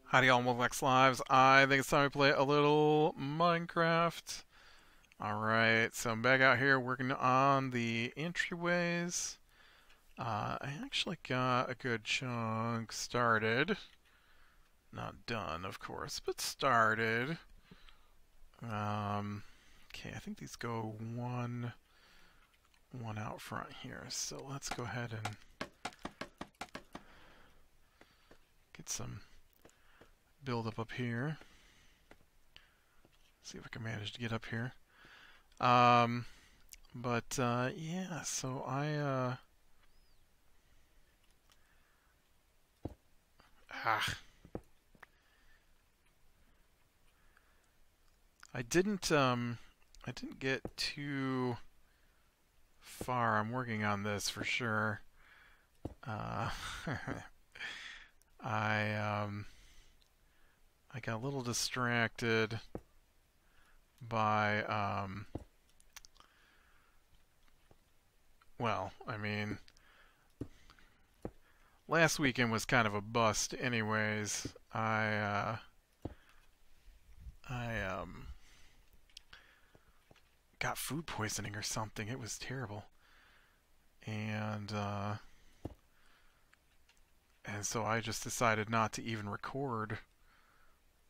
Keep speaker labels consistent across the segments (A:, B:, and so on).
A: Howdy all Mojang Lives. I think it's time to play a little Minecraft. Alright, so I'm back out here working on the entryways. I actually got a good chunk started. Not done, of course, but started. Okay, I think these go one out front here. So let's go ahead and get some build up here. See if I can manage to get up here. Yeah, so I didn't get too far. I'm working on this for sure. I got a little distracted by, well, I mean, last weekend was kind of a bust anyways. I got food poisoning or something. It was terrible. And so I just decided not to even record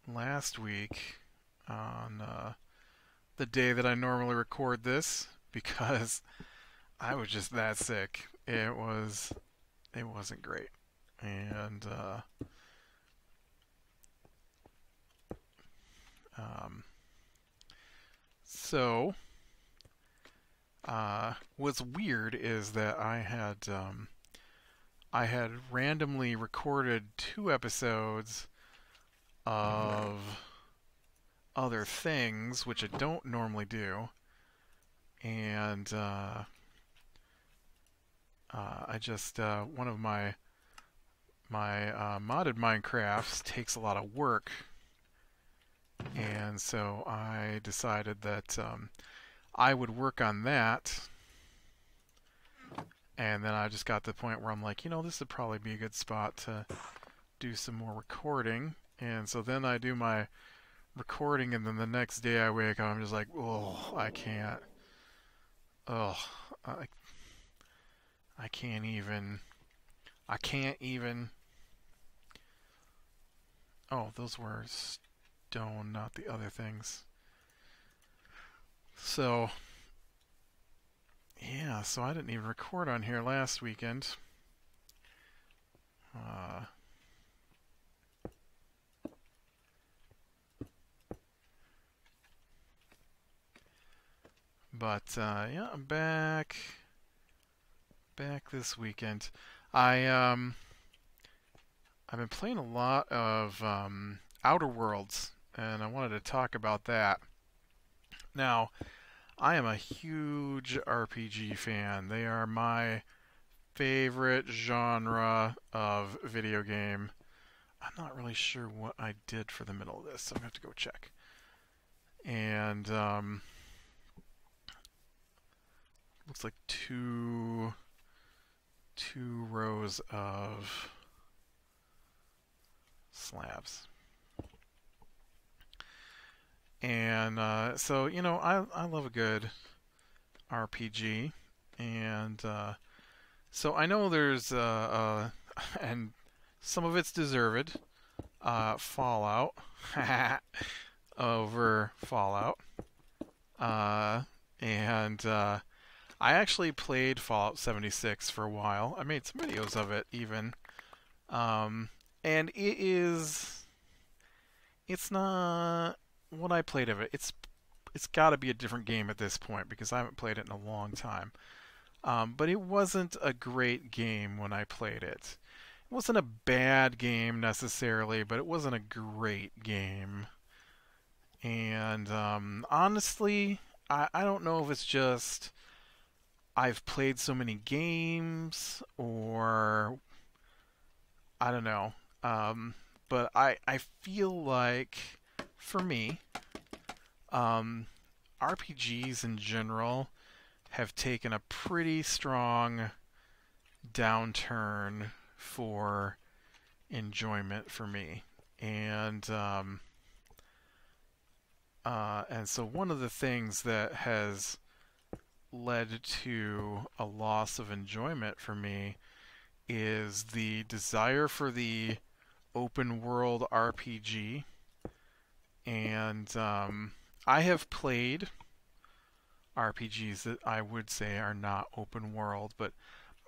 A: last week on the day that I normally record this because I was just that sick. It wasn't great. And so what's weird is that I had randomly recorded 2 episodes of other things, which I don't normally do, and I just one of my modded Minecrafts takes a lot of work, and so I decided that I would work on that, and then I just got to the point where I'm like, you know, this would probably be a good spot to do some more recording. And so then I do my recording, and then the next day I wake up, I'm just like, oh, I can't. Oh, I can't even. I can't even. Oh, those were stone, not the other things. So, yeah, so I didn't even record on here last weekend. Yeah, I'm back this weekend. I've been playing a lot of Outer Worlds, and I wanted to talk about that. Now, I am a huge RPG fan. They are my favorite genre of video game. I'm not really sure what I did for the middle of this, so I'm going to have to go check. And looks like two rows of slabs. And so, you know, I love a good RPG, and so I know there's and some of it's deserved, Fallout over Fallout, and I actually played Fallout 76 for a while. I made some videos of it even, and it's not what I played of it. It's got to be a different game at this point because I haven't played it in a long time. But it wasn't a great game when I played it. It wasn't a bad game necessarily, but it wasn't a great game. And honestly, I don't know if it's just I've played so many games, or I don't know. But I feel like, for me, um, RPGs in general have taken a pretty strong downturn for enjoyment for me. And so one of the things that has led to a loss of enjoyment for me is the desire for the open world RPG. And I have played RPGs that I would say are not open world, but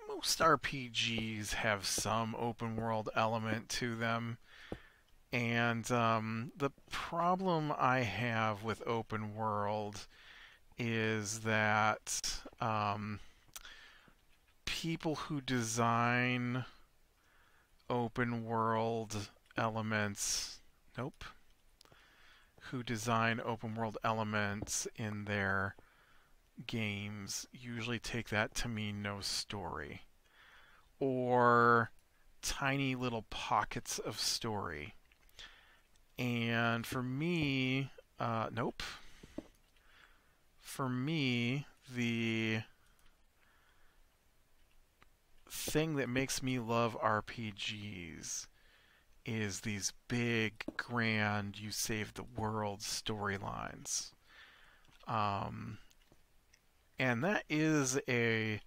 A: most RPGs have some open world element to them. And the problem I have with open world is that people who design open world elements, nope, who design open world elements in their games usually take that to mean no story or tiny little pockets of story. And for me, nope. For me, the thing that makes me love RPGs is these big, grand, you save the world storylines. And that is a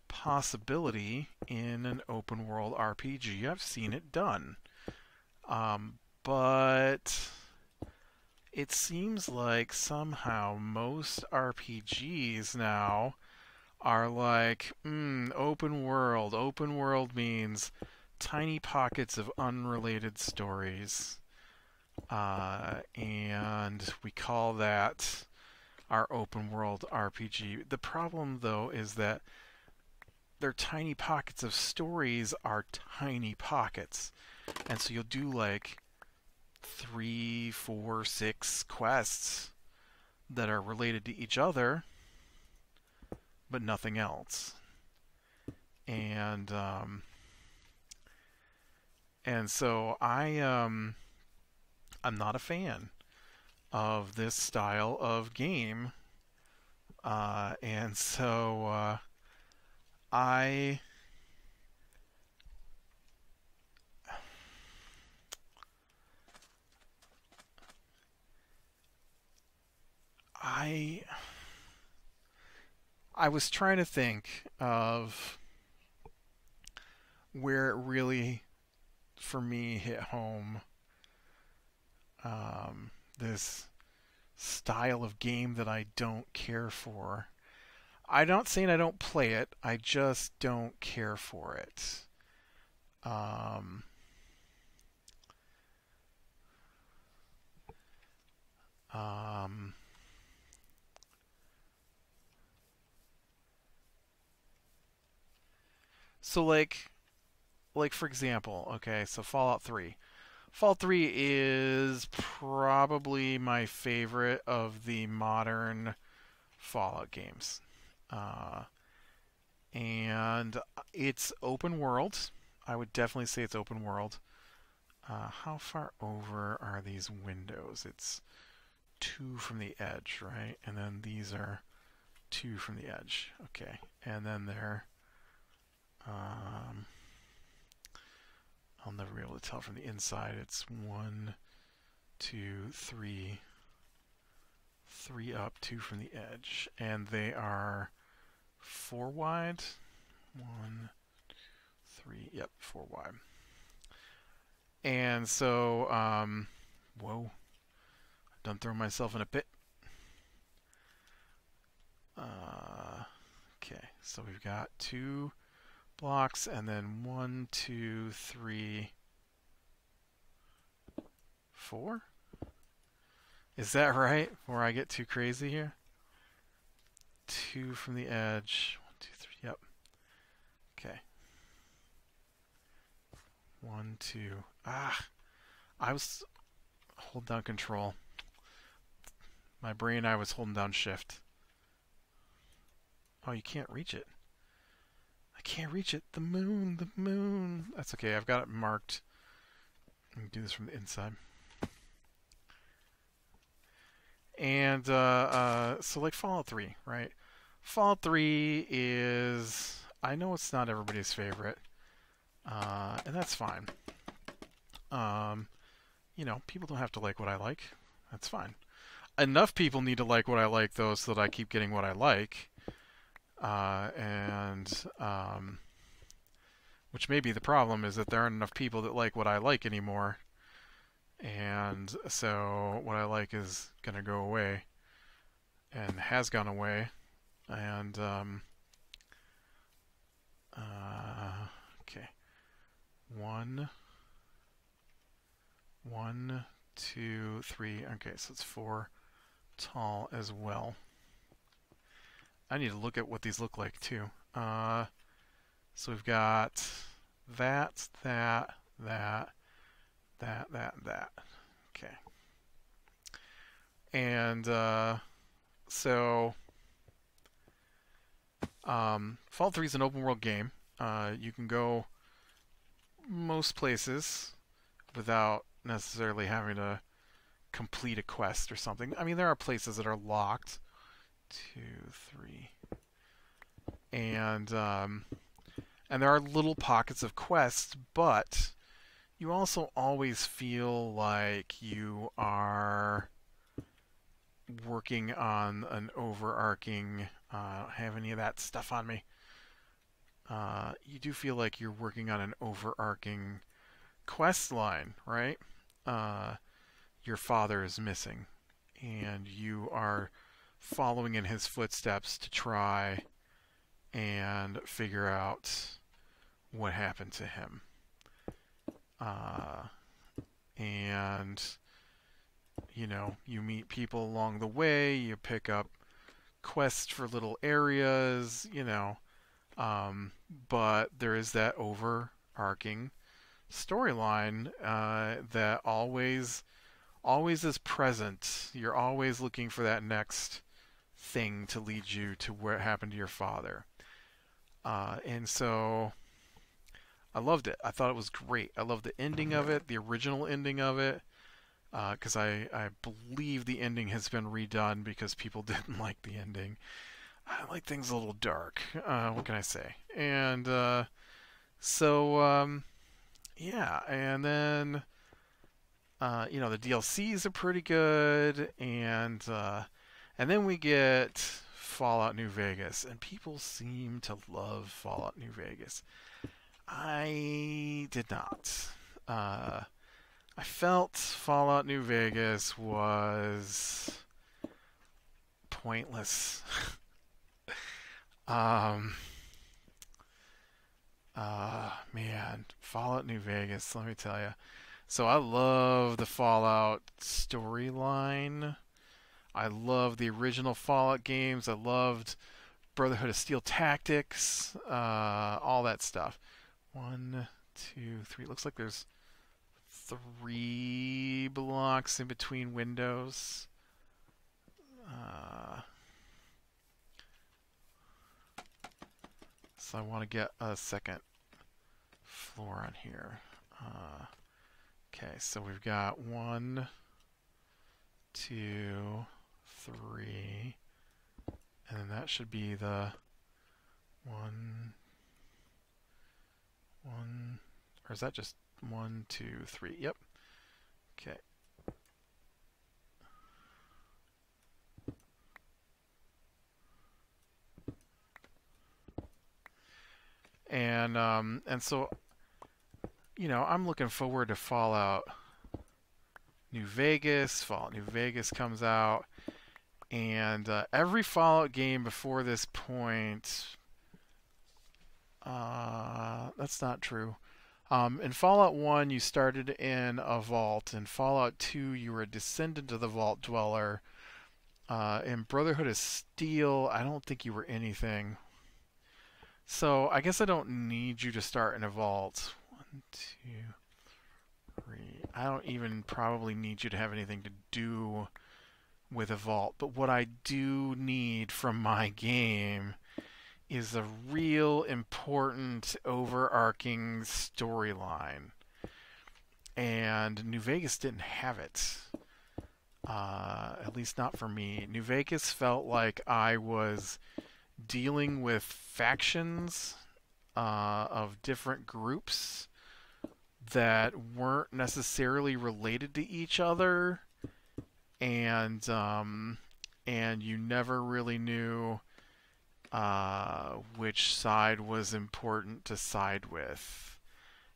A: possibility in an open world RPG. I've seen it done. But it seems like somehow most RPGs now are like, open world. Open world means tiny pockets of unrelated stories. And we call that our open world RPG. The problem, though, is that their tiny pockets of stories are tiny pockets. And so you'll do like 3, 4, 6 quests that are related to each other, but nothing else. And so I'm not a fan of this style of game, and so I was trying to think of where it really, for me, hit home. This style of game that I don't care for. I'm not saying I don't play it. I just don't care for it. Um, um, so like for example, okay, so Fallout 3. Fallout 3 is probably my favorite of the modern Fallout games. Uh, and it's open world. I would definitely say it's open world. How far over are these windows? It's 2 from the edge, right? And then these are 2 from the edge. Okay. And then they're... I'll never be able to tell from the inside. It's 1, 2, 3... 3 up, 2 from the edge. And they are 4 wide. 1, 3, yep, 4 wide. And so, whoa, I've done thrown myself in a pit. Okay, so we've got 2 blocks, and then 1, 2, 3, 4. Is that right? Or I get too crazy here? 2 from the edge. 1, 2, 3. Yep. Okay. 1, 2. I was holding down control. My brain, I was holding down shift. Oh, you can't reach it. I can't reach it. The moon, the moon. That's okay. I've got it marked Let me do this from the inside. And so like Fallout 3, right? Fallout 3 is, I know it's not everybody's favorite, and that's fine. You know, people don't have to like what I like. That's fine. Enough people need to like what I like, though, so that I keep getting what I like. Which may be the problem, is that there aren't enough people that like what I like anymore. And so what I like is going to go away. And has gone away. And, okay. One, 2, 3. Okay, so it's 4 tall as well. I need to look at what these look like too. So we've got that. Okay. And so Fallout 3 is an open world game. You can go most places without necessarily having to complete a quest or something. I mean, there are places that are locked. 2, 3. And there are little pockets of quests, but you also always feel like you are working on an overarching, I don't have any of that stuff on me. You do feel like you're working on an overarching quest line, right? Your father is missing, and you are following in his footsteps to try and figure out what happened to him. And, you know, you meet people along the way, you pick up quests for little areas, you know, but there is that overarching storyline that always is present. You're always looking for that next thing to lead you to what happened to your father. And so I loved it. I thought it was great. I loved the ending of it, the original ending of it, because I believe the ending has been redone because people didn't like the ending. I like things a little dark. What can I say? And yeah, and then you know, the DLCs are pretty good, and then we get Fallout New Vegas, and people seem to love Fallout New Vegas. I did not. I felt Fallout New Vegas was pointless. Man, Fallout New Vegas, let me tell you. So I love the Fallout storyline. I love the original Fallout games. I loved Brotherhood of Steel Tactics, all that stuff. 1, 2, 3. Looks like there's 3 blocks in between windows. So I want to get a second floor on here. Okay, so we've got 1, 2, 3, and then that should be the 1, or is that just 1, 2, 3? Yep. Okay. And so, you know, I'm looking forward to Fallout New Vegas. Fallout New Vegas comes out, and every Fallout game before this point, that's not true. In Fallout 1, you started in a vault. In Fallout 2, you were a descendant of the Vault Dweller. In Brotherhood of Steel, I don't think you were anything. So I guess I don't need you to start in a vault. 1, 2, 3. I don't even probably need you to have anything to do with a vault. But what I do need from my game is a real important overarching storyline. and New Vegas didn't have it. At least not for me. New Vegas felt like I was dealing with factions of different groups that weren't necessarily related to each other, and you never really knew which side was important to side with,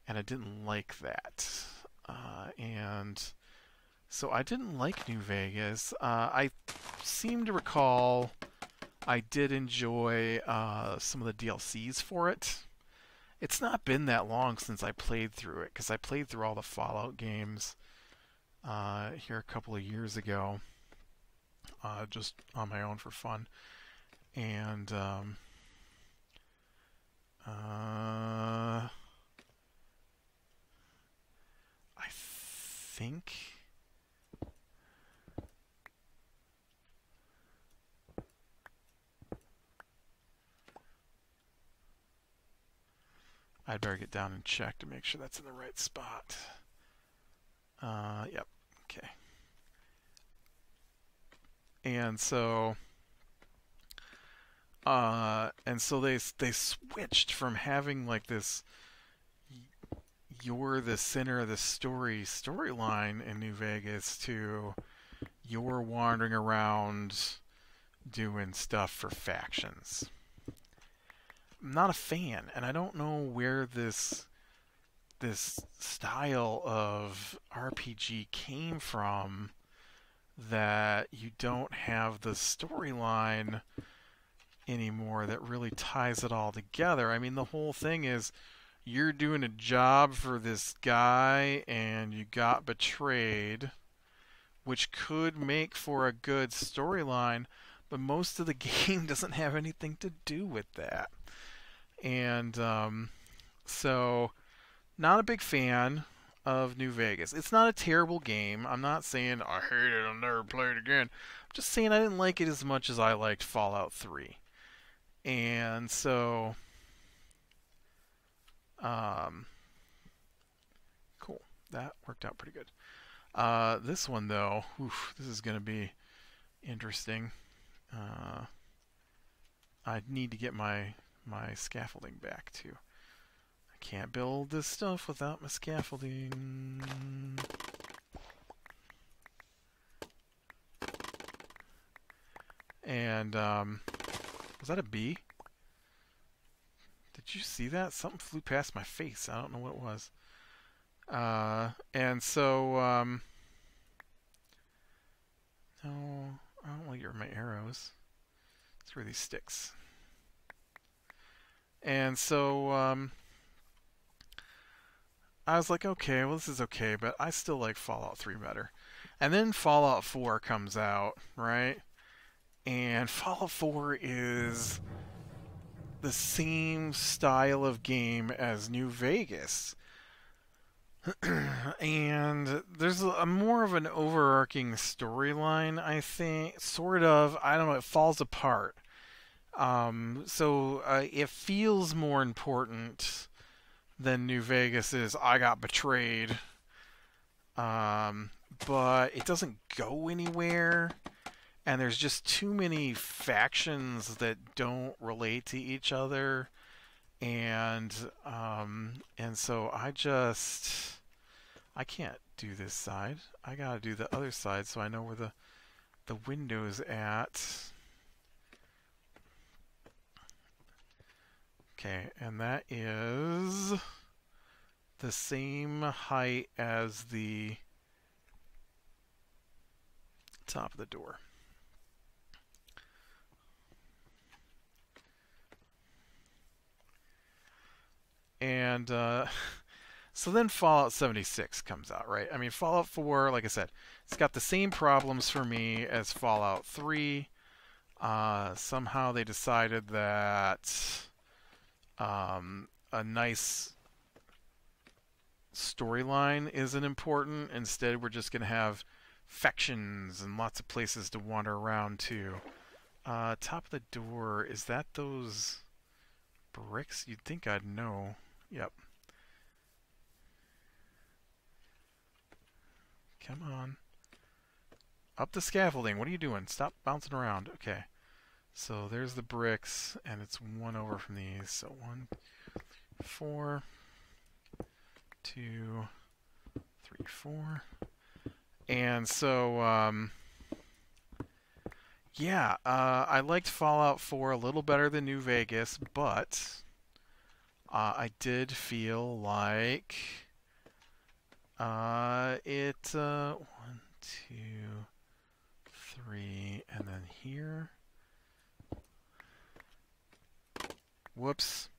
A: and I didn't like that. And so I didn't like New Vegas. I seem to recall I did enjoy some of the DLCs for it. It's not been that long since I played through it, because I played through all the Fallout games here a couple of years ago, just on my own for fun. And I think I'd better get down and check to make sure that's in the right spot. Yep. Okay. And so they switched from having like this you're the center of the storyline in New Vegas to you're wandering around doing stuff for factions. I'm not a fan, and I don't know where this style of RPG came from, that you don't have the storyline anymore that really ties it all together. I mean, the whole thing is you're doing a job for this guy and you got betrayed, which could make for a good storyline, but most of the game doesn't have anything to do with that. And so, not a big fan of New Vegas. It's not a terrible game. I'm not saying I hate it, I'll never play it again. I'm just saying I didn't like it as much as I liked Fallout 3. And so, cool. That worked out pretty good. This one, though, this is going to be interesting. I need to get my scaffolding back, too. I can't build this stuff without my scaffolding. And, was that a bee? Did you see that? Something flew past my face. I don't know what it was. And so, no, I don't like my arrows. It's where these sticks. And so, I was like, okay, well, this is okay, but I still like Fallout 3 better. And then Fallout 4 comes out, right? And Fallout 4 is the same style of game as New Vegas. And there's a more of an overarching storyline, I think. Sort of. I don't know, it falls apart. So it feels more important than New Vegas is. I got betrayed. But it doesn't go anywhere. And there's just too many factions that don't relate to each other. And so I can't do this side. I gotta do the other side so I know where the window's at. Okay, and that is the same height as the top of the door. And so then Fallout 76 comes out, right? I mean, Fallout 4, like I said, it's got the same problems for me as Fallout 3. Somehow they decided that a nice storyline isn't important. Instead, we're just going to have factions and lots of places to wander around to. Top of the door, is that those bricks? You'd think I'd know. Yep. Come on. Up the scaffolding. What are you doing? Stop bouncing around. Okay. So there's the bricks, and it's one over from these. So 1, 4, 2, 3, 4. And so, yeah, I liked Fallout 4 a little better than New Vegas, but I did feel like it 1, 2, 3, and then here. Whoops.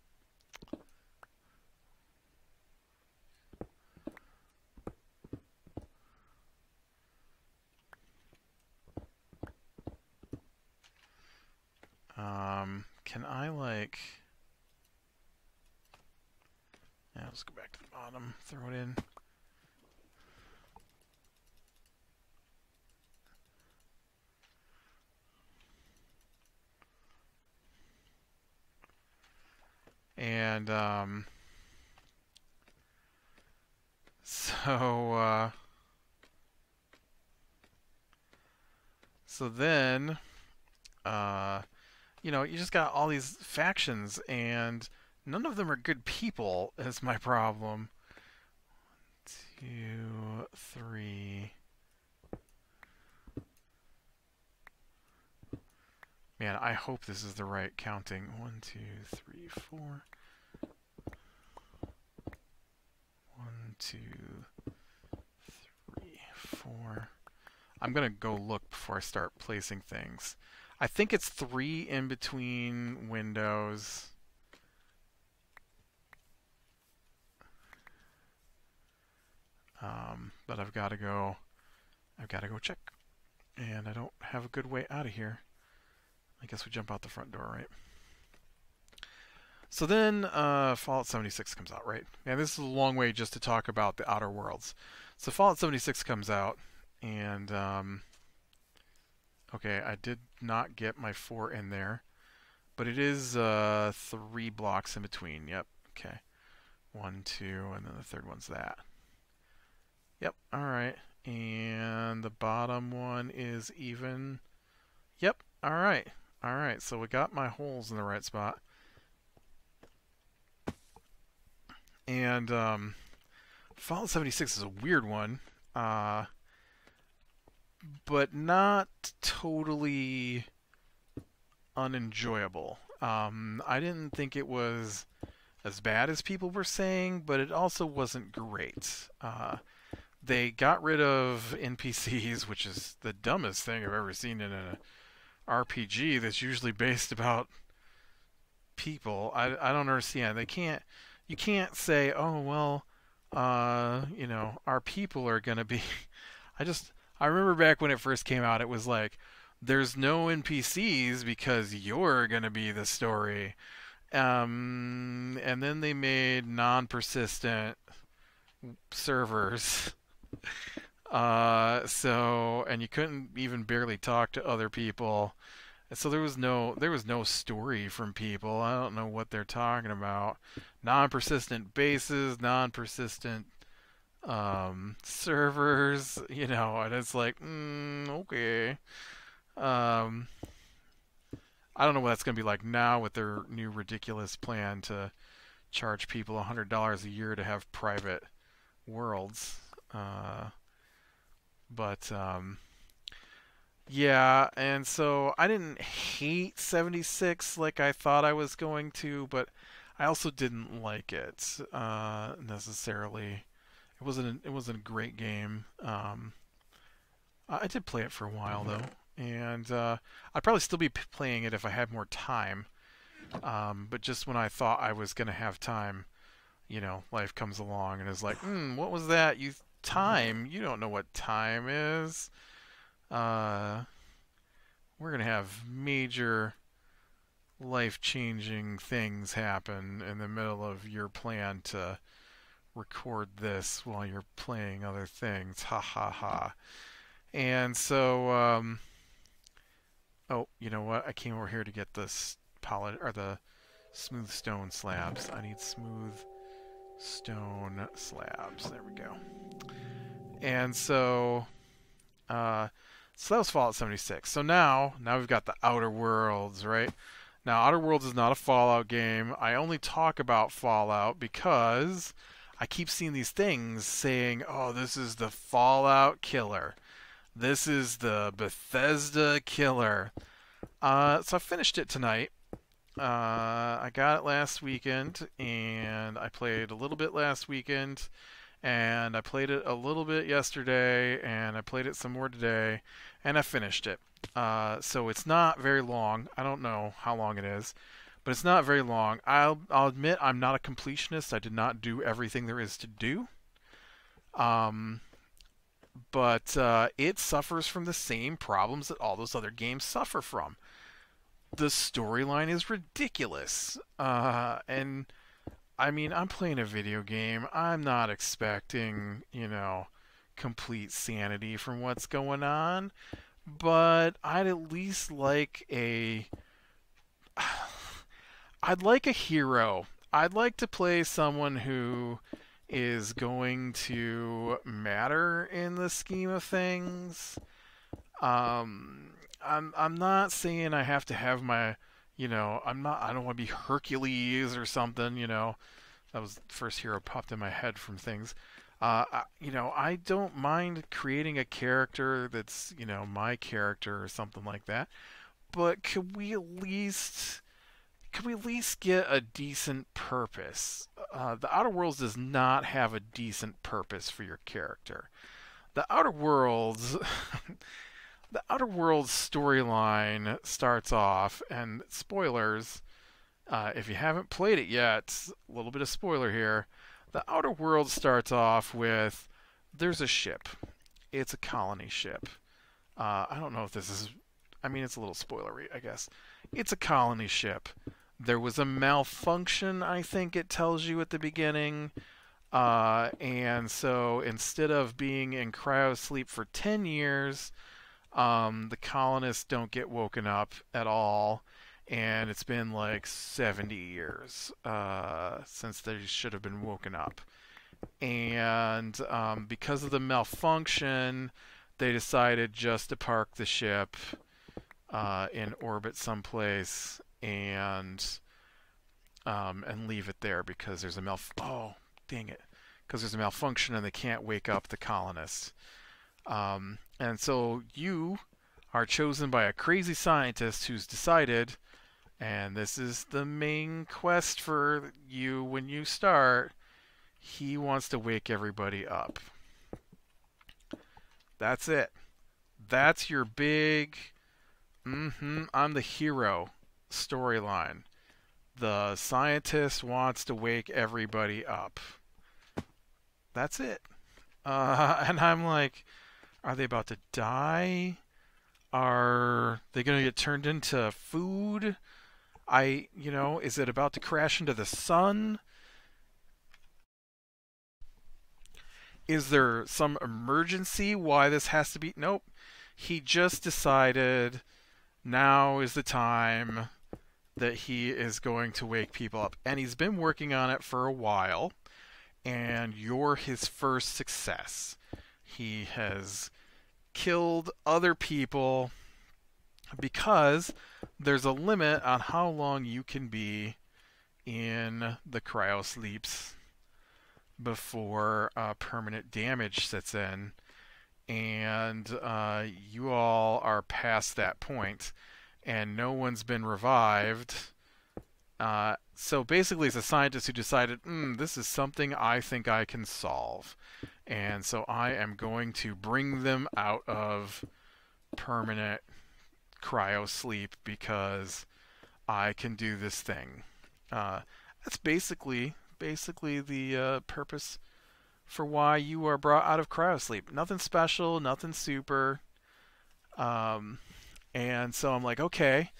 A: Can I like... Yeah, let's go back to the bottom, throw it in. And, so then, you know, you just got all these factions, and none of them are good people, is my problem. 2, 3. Man, I hope this is the right counting. 1, 2, 3, 4. 1, 2, 3, 4. I'm gonna go look before I start placing things. I think it's 3 in between windows. But I've got to go check. And I don't have a good way out of here. I guess we jump out the front door, right? So then Fallout 76 comes out, right? And this is a long way just to talk about the Outer Worlds. So Fallout 76 comes out, and okay, I did not get my 4 in there, but it is 3 blocks in between. Yep, okay. 1, 2, and then the third one's that. Yep, alright. And the bottom one is even. Yep, alright. Alright, so we got my holes in the right spot. And Fallout 76 is a weird one, but not totally unenjoyable. I didn't think it was as bad as people were saying, but it also wasn't great. They got rid of NPCs, which is the dumbest thing I've ever seen in an RPG that's usually based about people. I don't understand. You can't say, oh well, you know, our people are gonna be. I remember back when it first came out, it was like, there's no NPCs because you're gonna be the story. And then they made non-persistent servers. And you couldn't even barely talk to other people. So there was no story from people. I don't know what they're talking about. Non-persistent bases, non-persistent servers, you know, and it's like, okay. I don't know what that's going to be like now with their new ridiculous plan to charge people $100 a year to have private worlds. Yeah, and so I didn't hate 76 like I thought I was going to, but I also didn't like it necessarily. It wasn't a great game. I did play it for a while though, and I'd probably still be playing it if I had more time. But just when I thought I was gonna have time, you know, life comes along and is like, what was that? Time? You don't know what time is. We're gonna have major life-changing things happen in the middle of your plan to record this while you're playing other things. Ha ha ha. And so, oh, you know what? I came over here to get the smooth stone slabs. I need smooth Stone slabs. There we go. And so, so that was Fallout 76. So now we've got the Outer Worlds, right? Now, Outer Worlds is not a Fallout game. I only talk about Fallout because I keep seeing these things saying, "Oh, this is the Fallout killer. This is the Bethesda killer." So I finished it tonight. I got it last weekend, and I played a little bit last weekend, and I played it a little bit yesterday, and I played it some more today, and I finished it. So it's not very long. I don't know how long it is, but it's not very long. I'll admit I'm not a completionist. I did not do everything there is to do. Um, but it suffers from the same problems that all those other games suffer from. The storyline is ridiculous. And I mean, I'm playing a video game. I'm not expecting, complete sanity from what's going on, but I'd at least like I'd like a hero. I'd like to play someone who is going to matter in the scheme of things. I'm not saying I have to have my, I don't want to be Hercules or something, That was the first hero popped in my head from things. I don't mind creating a character that's, my character or something like that. But could we at least get a decent purpose? The Outer Worlds does not have a decent purpose for your character. The Outer Worlds, the Outer Worlds storyline starts off, and spoilers, if you haven't played it yet, a little bit of spoiler here. The Outer Worlds starts off with there's a ship. It's a colony ship. I don't know if this is. I mean, it's a little spoilery, I guess. It's a colony ship. There was a malfunction, I think it tells you at the beginning. And so instead of being in cryosleep for 10 years, the colonists don't get woken up at all. And it's been like 70 years since they should have been woken up. And because of the malfunction, they decided just to park the ship in orbit someplace and leave it there because there's a oh, dang it, because there's a malfunction and they can't wake up the colonists. And so you are chosen by a crazy scientist who's decided, and this is the main quest for you when you start, he wants to wake everybody up. That's it. That's your big, I'm the hero storyline. The scientist wants to wake everybody up. That's it. And I'm like, are they about to die? Are they going to get turned into food? Is it about to crash into the sun? Is there some emergency why this has to be? Nope. He just decided now is the time that he is going to wake people up. And he's been working on it for a while, and you're his first success. He has killed other people because there's a limit on how long you can be in the cryosleeps before permanent damage sets in. And you all are past that point, and no one's been revived. So basically, it's a scientist who decided, this is something I think I can solve. And so I am going to bring them out of permanent cryosleep because I can do this thing. That's basically the purpose for why you are brought out of cryosleep. Nothing special, nothing super. And so I'm like, okay,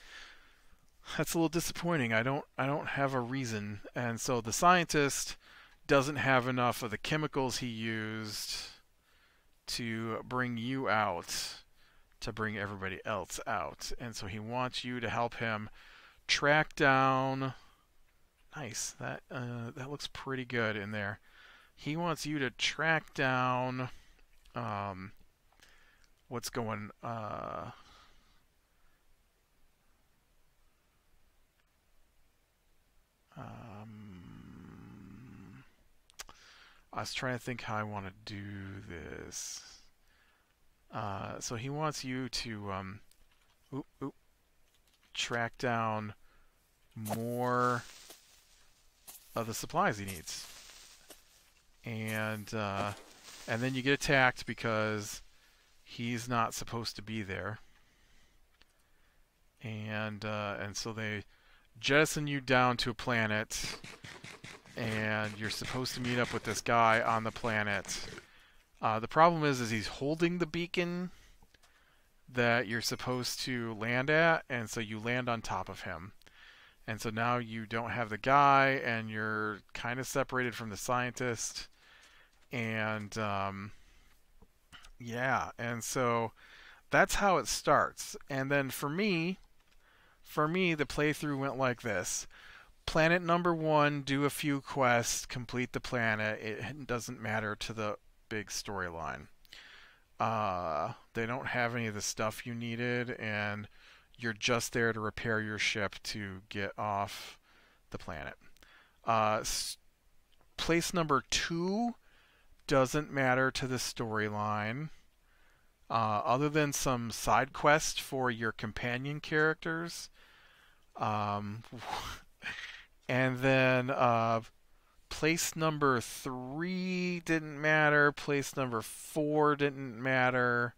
A: that's a little disappointing. I don't have a reason. And so the scientist doesn't have enough of the chemicals he used to bring you out, to bring everybody else out. And so he wants you to help him track down Nice. That looks pretty good in there. He wants you to track down um, what's going. I was trying to think how I want to do this. So he wants you to oop, oop, track down more of the supplies he needs, and then you get attacked because he's not supposed to be there, and so they jettison you down to a planet, and you're supposed to meet up with this guy on the planet. The problem is he's holding the beacon that you're supposed to land at, and so you land on top of him. And so now you don't have the guy, and you're kind of separated from the scientist. And yeah, and so that's how it starts. And then for me, the playthrough went like this. Planet number 1, do a few quests, complete the planet. It doesn't matter to the big storyline. They don't have any of the stuff you needed, and you're just there to repair your ship to get off the planet. Place number 2 doesn't matter to the storyline, other than some side quests for your companion characters. And then place number 3 didn't matter. Place number 4 didn't matter.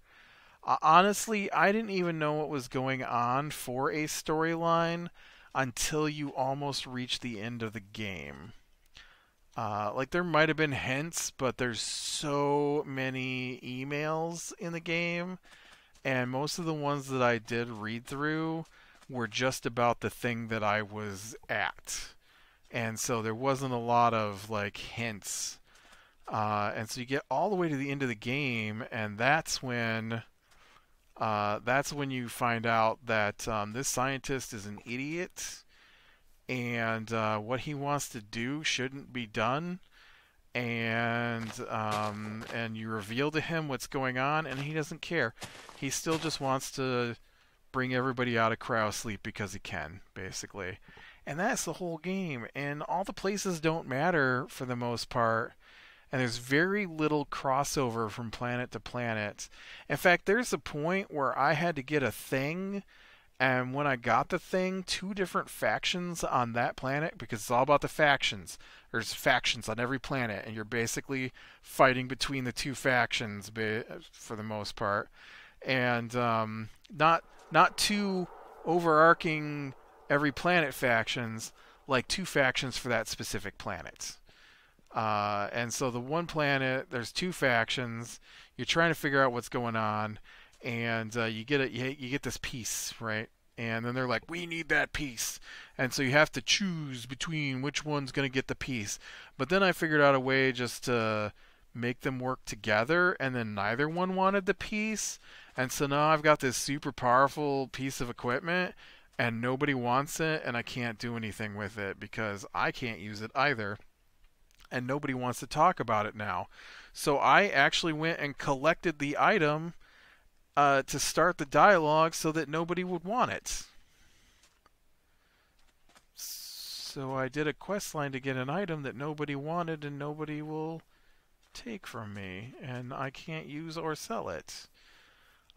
A: Honestly, I didn't even know what was going on for a storyline until you almost reach the end of the game. Like, there might have been hints, but there's so many emails in the game, and most of the ones that I did read through were just about the thing that I was at. And so there wasn't a lot of, like, hints. And so you get all the way to the end of the game, and that's when you find out that this scientist is an idiot, and what he wants to do shouldn't be done. And you reveal to him what's going on, and he doesn't care. He still just wants to bring everybody out of cryosleep because he can, basically. And that's the whole game. And all the places don't matter for the most part. And there's very little crossover from planet to planet. In fact, there's a point where I had to get a thing, and when I got the thing, 2 different factions on that planet, because it's all about the factions. There's factions on every planet, and you're basically fighting between the 2 factions for the most part. And not 2 overarching every planet factions, like 2 factions for that specific planet. And so the one planet, there's 2 factions. You're trying to figure out what's going on, and you get this piece, right? And then they're like, we need that piece. And so you have to choose between which one's going to get the piece. But then I figured out a way just to make them work together, and then neither one wanted the piece. And so now I've got this super powerful piece of equipment, and nobody wants it, and I can't do anything with it because I can't use it either. And nobody wants to talk about it now. So I actually went and collected the item to start the dialogue so that nobody would want it. So I did a quest line to get an item that nobody wanted and nobody will take from me, and I can't use or sell it.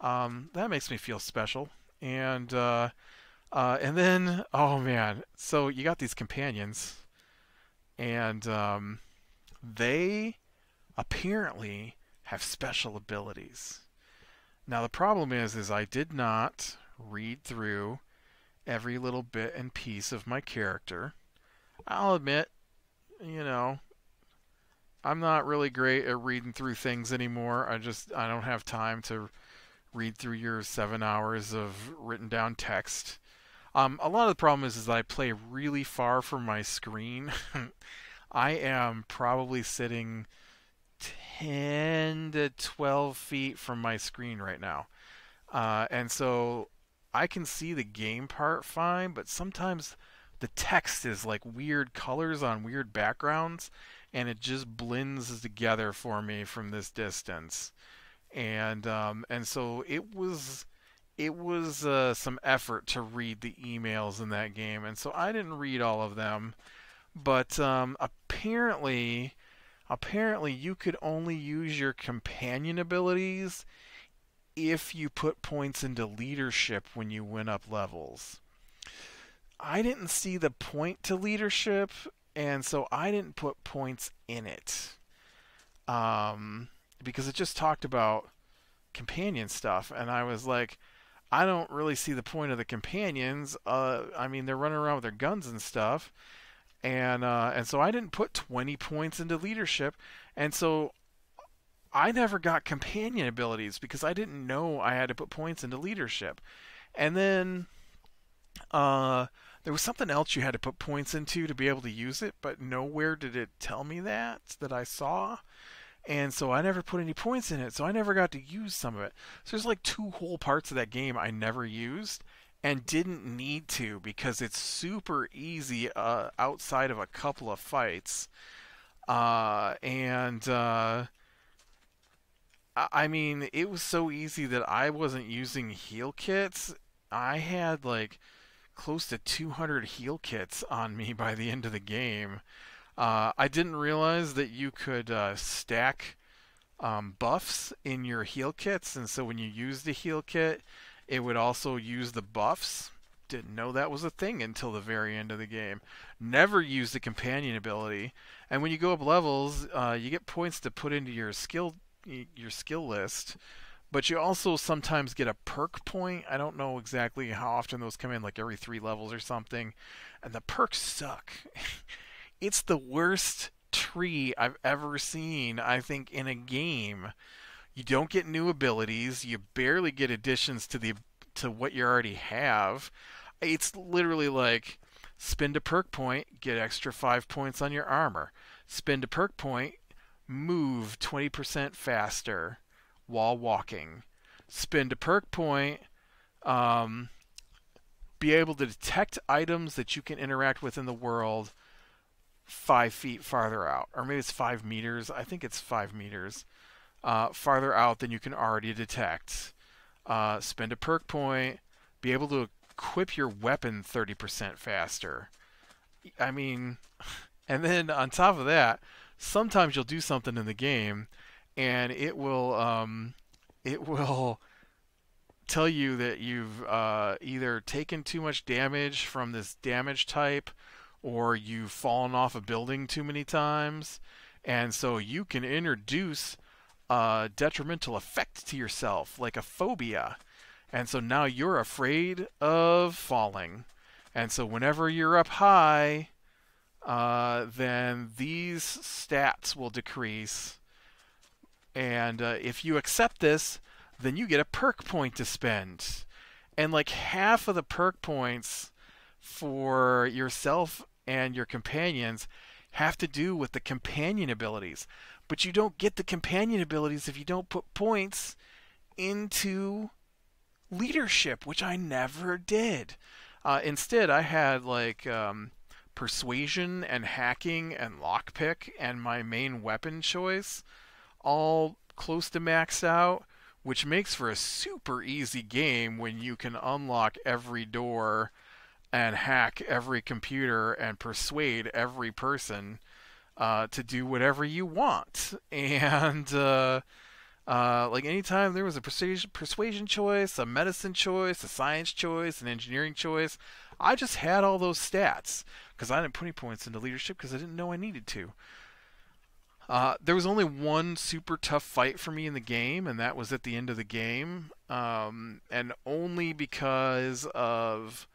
A: That makes me feel special. And then, oh man, so you got these companions, and they apparently have special abilities. Now the problem is I did not read through every little bit and piece of my character. I'll admit, I'm not really great at reading through things anymore. I don't have time to read through your 7 hours of written down text. A lot of the problem is that I play really far from my screen. I am probably sitting 10 to 12 feet from my screen right now. And so I can see the game part fine, but sometimes the text is like weird colors on weird backgrounds, and it just blends together for me from this distance. And so it was some effort to read the emails in that game, and so I didn't read all of them. But apparently you could only use your companion abilities if you put points into leadership when you went up levels. I didn't see the point to leadership, and so I didn't put points in it. Because it just talked about companion stuff, and I was like, I don't really see the point of the companions. I mean, they're running around with their guns and stuff, and so I didn't put 20 points into leadership, and so I never got companion abilities because I didn't know I had to put points into leadership. And then there was something else you had to put points into to be able to use it, but nowhere did it tell me that I saw. And so I never put any points in it, so I never got to use some of it. So there's like two whole parts of that game I never used and didn't need to because it's super easy outside of a couple of fights. And I mean, it was so easy that I wasn't using heal kits. I had like close to 200 heal kits on me by the end of the game. I didn't realize that you could stack buffs in your heal kits, and so when you use the heal kit, it would also use the buffs. Didn't know that was a thing until the very end of the game. Never used the companion ability, and when you go up levels, you get points to put into your skill list. But you also sometimes get a perk point. I don't know exactly how often those come in, like every 3 levels or something. And the perks suck. It's the worst tree I've ever seen, I think, in a game. You don't get new abilities. You barely get additions to what you already have. It's literally like spend a perk point, get extra 5 points on your armor. Spend a perk point, move 20% faster while walking. Spend a perk point, be able to detect items that you can interact with in the world 5 feet farther out, or maybe it's 5 meters. I think it's 5 meters farther out than you can already detect. Spend a perk point, be able to equip your weapon 30% faster. I mean, and then on top of that, sometimes you'll do something in the game, and it will tell you that you've either taken too much damage from this damage type, or you've fallen off a building too many times, and so you can introduce a detrimental effect to yourself, like a phobia. And so now you're afraid of falling. And so whenever you're up high, then these stats will decrease. And if you accept this, then you get a perk point to spend. And like half of the perk points for yourself and your companions have to do with the companion abilities. But you don't get the companion abilities if you don't put points into leadership, which I never did. Instead, I had like persuasion and hacking and lockpick and my main weapon choice all close to maxed out, which makes for a super easy game when you can unlock every door and hack every computer and persuade every person to do whatever you want. And like anytime there was a persuasion choice, a medicine choice, a science choice, an engineering choice, I just had all those stats because I didn't put any points into leadership because I didn't know I needed to. There was only one super tough fight for me in the game, and that was at the end of the game, and only because of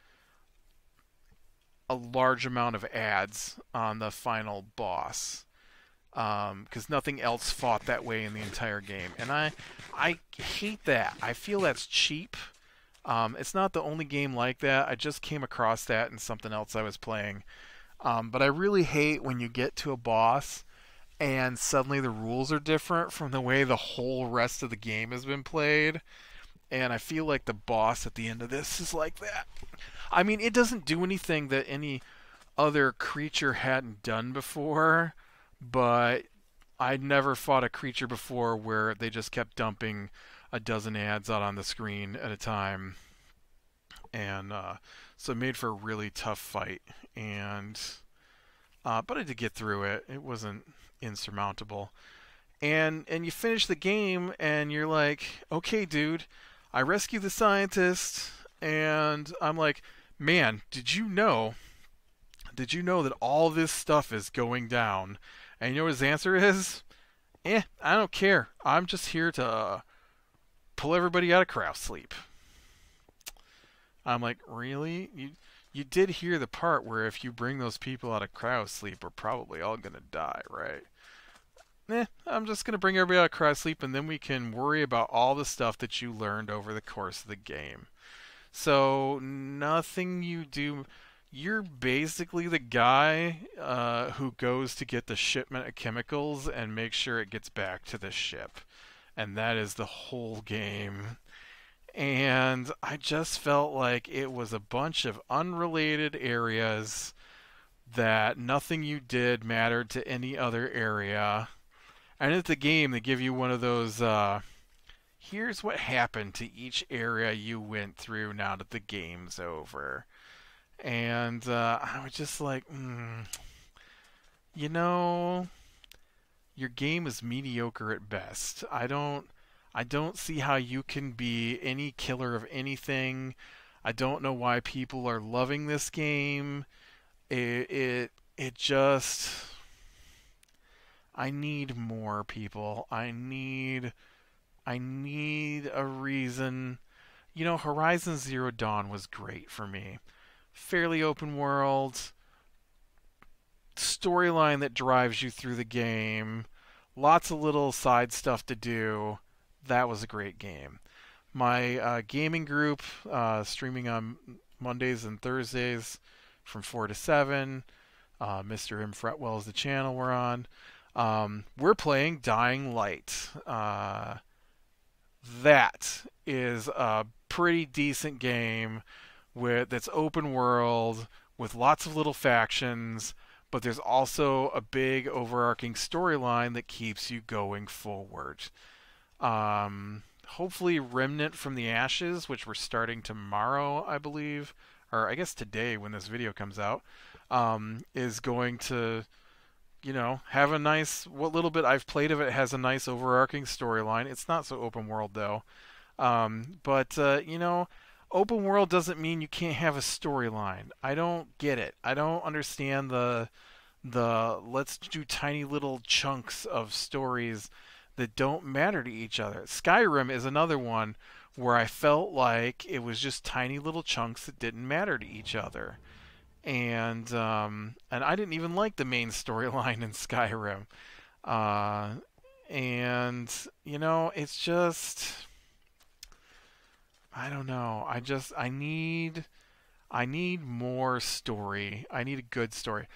A: a large amount of ads on the final boss. Because nothing else fought that way in the entire game, and I hate that. I feel that's cheap. It's not the only game like that. I just came across that in something else I was playing. But I really hate when you get to a boss and suddenly the rules are different from the way the whole rest of the game has been played. And I feel like the boss at the end of this is like that. I mean, it doesn't do anything that any other creature hadn't done before, but I'd never fought a creature before where they just kept dumping a dozen ads out on the screen at a time, and so it made for a really tough fight. And but I did get through it. It wasn't insurmountable. And you finish the game, and you're like, okay, dude, I rescued the scientist, and I'm like, man, did you know that all this stuff is going down? And you know what his answer is? I don't care. I'm just here to pull everybody out of crowd sleep. I'm like, really? You did hear the part where if you bring those people out of crowd sleep, we're probably all gonna die, right? I'm just gonna bring everybody out of crowd sleep, and then we can worry about all the stuff that you learned over the course of the game. So nothing you do. You're basically the guy who goes to get the shipment of chemicals and make sure it gets back to the ship. And that is the whole game. And I just felt like it was a bunch of unrelated areas that nothing you did mattered to any other area. And at the game, they give you one of those here's what happened to each area you went through now that the game's over. And I was just like, you know, your game is mediocre at best. I don't see how you can be any killer of anything. I don't know why people are loving this game. It just, I need more people. I need a reason. You know, Horizon Zero Dawn was great for me. Fairly open world, storyline that drives you through the game, lots of little side stuff to do. That was a great game. My gaming group, streaming on Mondays and Thursdays from 4 to 7. Mr. M. Fretwell is the channel we're on. We're playing Dying Light. That is a pretty decent game that's open world with lots of little factions, but there's also a big overarching storyline that keeps you going forward. Hopefully Remnant from the Ashes, which we're starting tomorrow, I believe, or I guess today when this video comes out, is going to, have a nice, what little bit I've played of it has a nice overarching storyline. It's not so open world though. But open world doesn't mean you can't have a storyline. I don't get it. I don't understand the let's do tiny little chunks of stories that don't matter to each other. Skyrim is another one where I felt like it was just tiny little chunks that didn't matter to each other. And I didn't even like the main storyline in Skyrim. And it's just, I don't know. I need more story. I need a good story.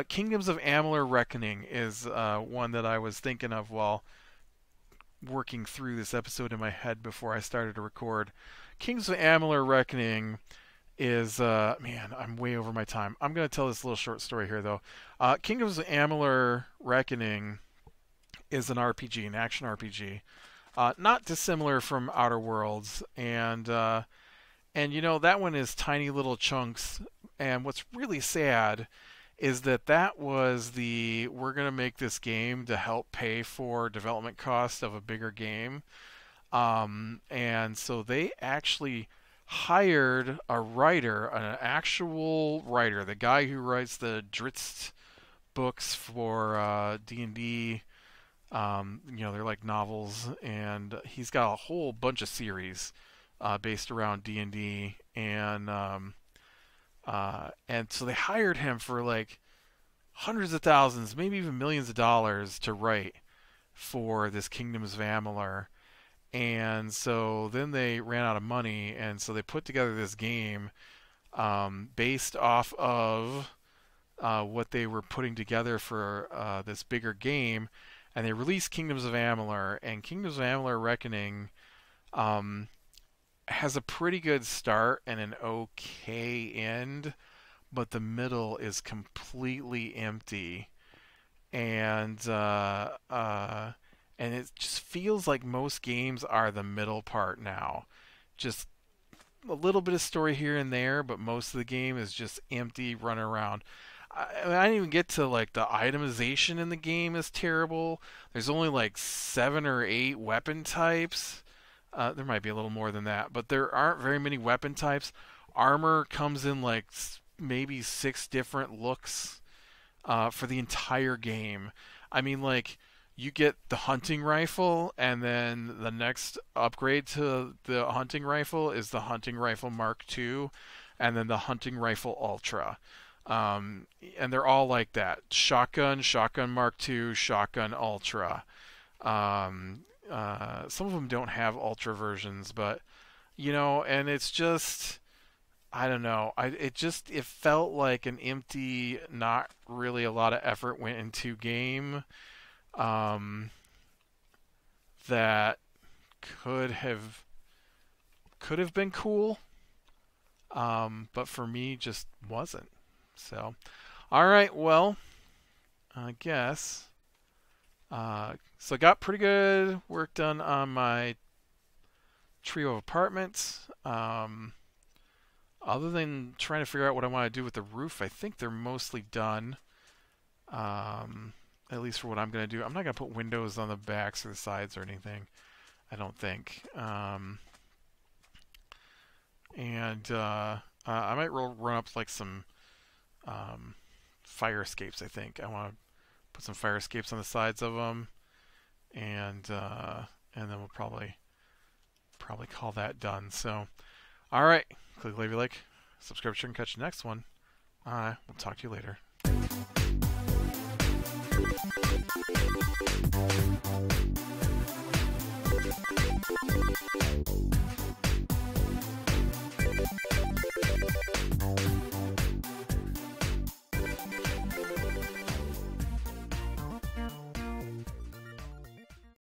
A: Kingdoms of Amalur Reckoning is one that I was thinking of while working through this episode in my head before I started to record. Kingdoms of Amalur Reckoning is, man, I'm way over my time. I'm going to tell this little short story here, though. Kingdoms of Amalur Reckoning is an RPG, an action RPG. Not dissimilar from Outer Worlds, and that one is tiny little chunks. And what's really sad is that was we're gonna make this game to help pay for development costs of a bigger game, and so they actually hired a writer, an actual writer, the guy who writes the Drizzt books for D&D. They're like novels, and he's got a whole bunch of series based around D&D, and so they hired him for like hundreds of thousands, maybe even millions of dollars to write for this Kingdoms of Amalur. And so then they ran out of money, and so they put together this game based off of what they were putting together for this bigger game, and they released Kingdoms of Amalur. And Kingdoms of Amalur Reckoning has a pretty good start and an okay end, but the middle is completely empty, and and it just feels like most games are the middle part now. Just a little bit of story here and there, but most of the game is just empty, run around. I didn't even get to like the itemization in the game is terrible. There's only like 7 or 8 weapon types. There might be a little more than that, but there aren't very many weapon types. Armor comes in like maybe 6 different looks for the entire game. I mean, like, you get the hunting rifle, and then the next upgrade to the hunting rifle is the hunting rifle Mark II, and then the hunting rifle Ultra. And they're all like that: shotgun, shotgun Mark II, shotgun Ultra. Some of them don't have Ultra versions, but and it's just I don't know. It felt like an empty, not really a lot of effort went into game um, that could have been cool, but for me just wasn't. So, all right, well, I guess. So I got pretty good work done on my trio of apartments. Other than trying to figure out what I want to do with the roof, I think they're mostly done. At least for what I'm going to do. I'm not going to put windows on the backs or the sides or anything. I don't think. I might run up like some fire escapes. I think I want to put some fire escapes on the sides of them, and then we'll probably call that done. So, all right, click like, subscribe, and catch the next one. We'll talk to you later.